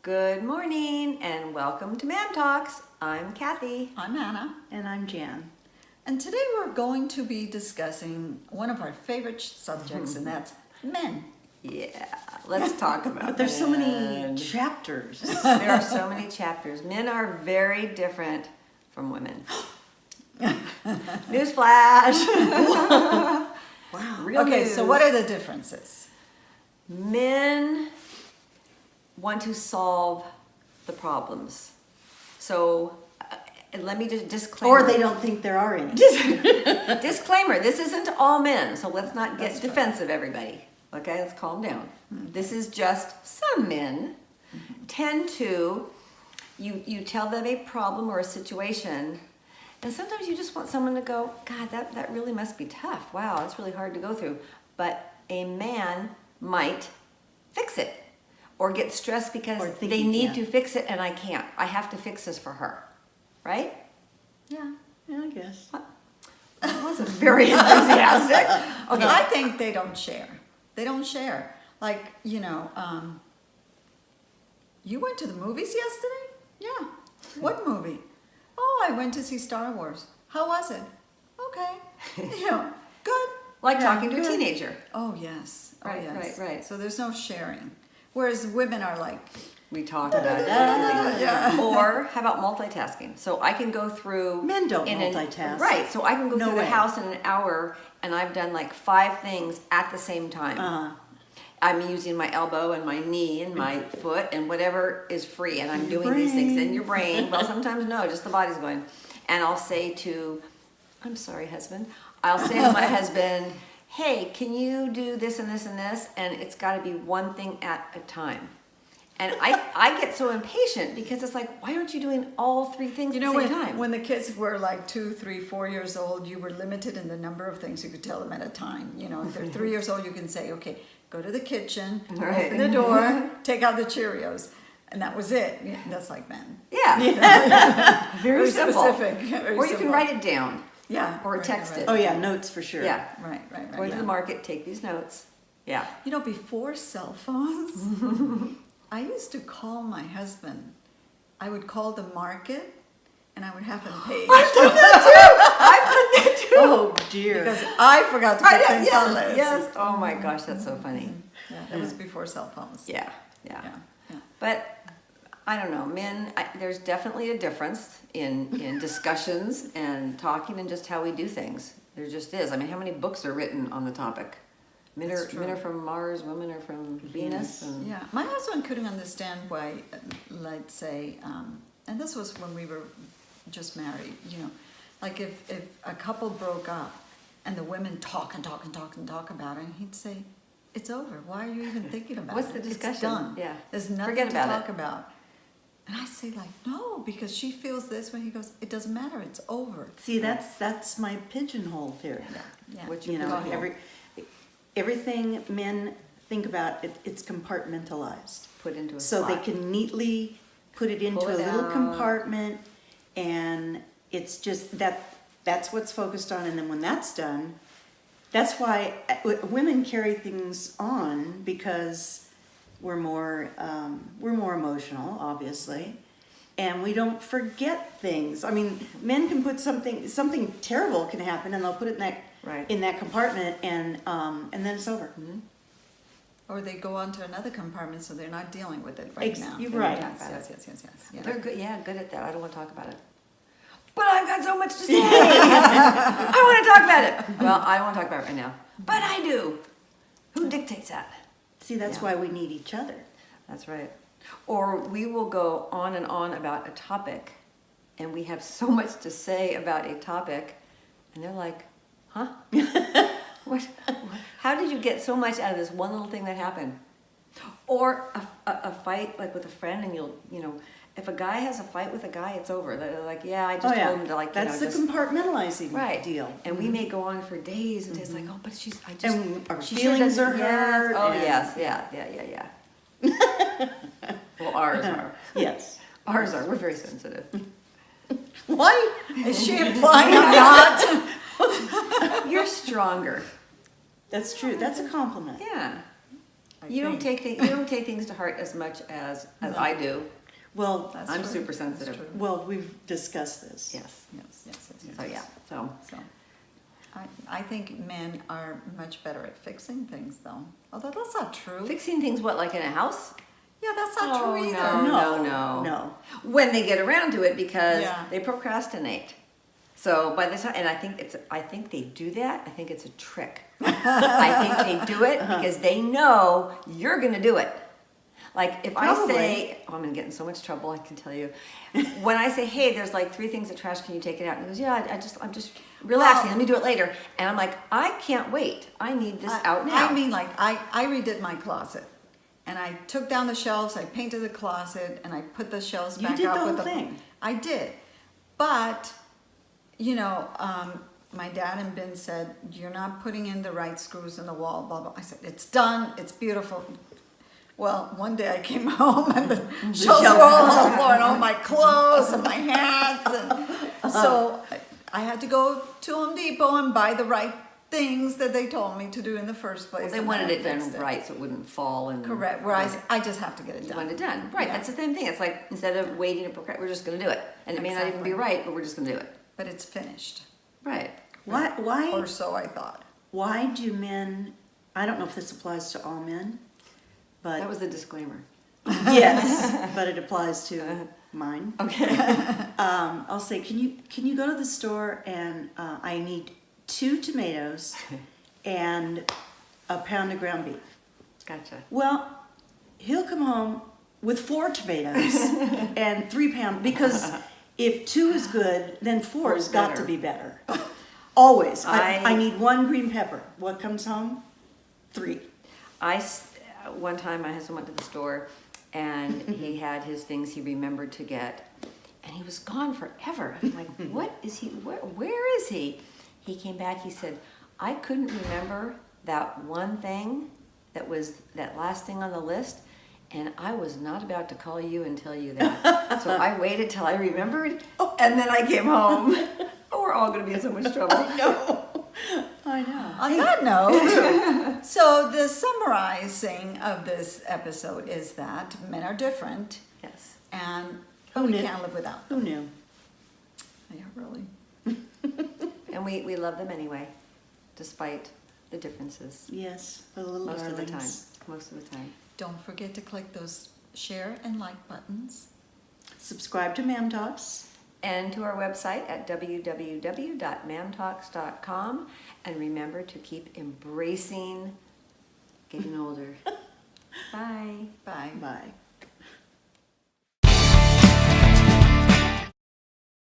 Good morning and welcome to Man Talks. I'm Kathy. I'm Anna. And I'm Jan. And today we're going to be discussing one of our favorite subjects, and that's men. Yeah, let's talk about But there's so many men. chapters. There are so many chapters. Men are very different from women. Newsflash. Wow. Real Okay, news. so what are the differences? Men want to solve the problems. So let me just disclaimer. Or they don't think there are any. Disclaimer, this isn't all men, so let's not get That's defensive, everybody. Okay, let's calm down. This is just some men tend to, you tell them a problem or a situation, and sometimes you just want someone to go, God, that really must be tough. Wow, that's really hard to go through. But a man might fix it or get stressed because Or think they he need can. to fix it and I can't. I have to fix this for her, right? Yeah. Yeah, I guess. That wasn't very enthusiastic. Okay. I think they don't share. They don't share. Like, you went to the movies yesterday? Yeah. What movie? Oh, I went to see Star Wars. How was it? Okay. Good. Like Yeah, talking to a good. teenager. Oh, yes. Oh, Right, yes. right. So there's no sharing. Whereas women are like, We talked about it. Yeah. Or how about multitasking? So I can go through. Men don't in an- multitask. Right. So I can go No through way. the house in an hour and I've done like 5 things at the same time. I'm using my elbow and my knee and my foot and whatever is free, and I'm doing these things in your brain. Well, sometimes no, just the body's going. And I'll say to, I'm sorry, husband. I'll say to my husband, hey, can you do this and this and this? And it's got to be one thing at a time. And I get so impatient because it's like, why aren't you doing all 3 things at the same time? when the kids were like 2, 3, 4 years old, you were limited in the number of things you could tell them at a time. If they're 3 years old, you can say, okay, go to the kitchen, Right. open the door, take out the Cheerios. And that was it. Yeah, that's like men. Yeah. Very simple. specific. Very Or you can simple. write it down. Yeah. or right, text right, it. Oh yeah, notes for sure. Yeah. Right. Go to yeah. the market, take these notes. Yeah. Before cell phones, I used to call my husband. I would call the market, and I would have him pay. I've done that too. Oh dear. Because I forgot to put things on list. Yes. Oh my gosh, that's so funny. Yeah, that was before cell phones. Yeah. Yeah. But I don't know, men. There's definitely a difference in discussions and talking and just how we do things. There just is. I mean, how many books are written on the topic? Men That's are true. from Mars, women are from Venus. And Yeah, my husband couldn't understand why, let's say, and this was when we were just married, like if a couple broke up and the women talk about it, and he'd say, it's over. Why are you even thinking about What's it? the discussion? It's done. Yeah. There's nothing Forget to about talk it. about. And I say like, no, because she feels this way. He goes, it doesn't matter. It's over. See, that's my pigeonhole theory. Yeah. What You know, pigeonhole? everything men think about, it's compartmentalized. Put into a So they slot. can neatly put it into Pull a it little out. compartment, and it's just that's what's focused on. And then when that's done, that's why women carry things on, because we're more emotional, obviously, and we don't forget things. I mean, men can put something terrible can happen, and they'll put it Right. in that compartment, and then it's over. Or they go on to another compartment, so they're not dealing with it right now. You're right. Yes. Yeah. They're good. Yeah, good at that. I don't want to talk about it. But I've got so much to say. I want to talk about it. Well, I don't want to talk about it right now. But I do. Who dictates that? See, that's Yeah. why we need each other. That's right. Or we will go on and on about a topic, and we have so much to say about a topic, and they're like, huh? What? How did you get so much out of this one little thing that happened? Or a fight like with a friend, and if a guy has a fight with a guy, it's over. They're like, yeah, I just told him to That's the just compartmentalizing right deal. And we may go on for days and days like, oh, but And our she feelings sure are doesn't- hurt. Yes. Oh and- yes, yeah. Well, ours are. Yes. Ours are. We're very sensitive. Why is she implying I'm not? You're stronger. That's true. That's a compliment. Yeah. You don't take things to heart as much as I do. Well, That's I'm true. super That's sensitive. true. well, we've discussed this. Yes. Yes. So yeah. So So, I think men are much better at fixing things though. Although that's not true. fixing things, what, like in a house? Yeah, that's not Oh, true either. no. When they get around to it, because Yeah. they procrastinate. So by the time, and I think they do that. I think it's a trick. I think they do it because they know you're gonna do it. Like if Probably. I say, oh, I'm gonna get in so much trouble, I can tell you. When I say, hey, there's like 3 things at trash, can you take it out? And he goes, yeah, I'm just relaxing. Let me do it later. And I'm like, I can't wait. I need this out now. I mean, like, I redid my closet. And I took down the shelves, I painted the closet, and I put the shelves You back did up the with whole thing. I did. But, you know, my dad and Ben said, you're not putting in the right screws in the wall, blah, blah. I said, it's done, it's beautiful. Well, one day I came home and the shelves were all on the floor and all my clothes and my hats. And so I had to go to Home Depot and buy the right things that they told me to do in the first place. They and wanted then it I done fixed it. right so it wouldn't fall and Correct, whereas I just have to get it you want done. it done. Right, Yeah. that's the same thing. It's like instead of waiting to procrastinate, we're just gonna do it. And it may not even be Exactly. right, but we're just gonna do it. But it's finished, Right. Why or so I thought. why do men, I don't know if this applies to all men, but That was the disclaimer. yes, but it applies to mine. Okay. I'll say, can you go to the store and I need 2 tomatoes and a pound of ground beef. Gotcha. Well, he'll come home with 4 tomatoes and 3 pounds, because if 2 is good, then 4 has Four's got better. to be better. Always. I- I need 1 green pepper. What comes home? 3. One time my husband went to the store and he had his things he remembered to get and he was gone forever. I'm like, what is he, where is he? He came back, he said, I couldn't remember that one thing that was that last thing on the list, and I was not about to call you and tell you that. So I waited till I remembered, and then I came home. Oh, we're all going to be in so much trouble. No. I know. On that note, so the summarizing of this episode is that men are different, Yes. and Who we knew? can't live without Who them. knew? Yeah, really. And we love them anyway, despite the differences. Yes, the little Most of the time. darlings. Most of the time. Don't forget to click those share and like buttons. Subscribe to Mam Talks. And to our website at www.mamtalks.com. And remember to keep embracing getting older. Bye. Bye. Bye.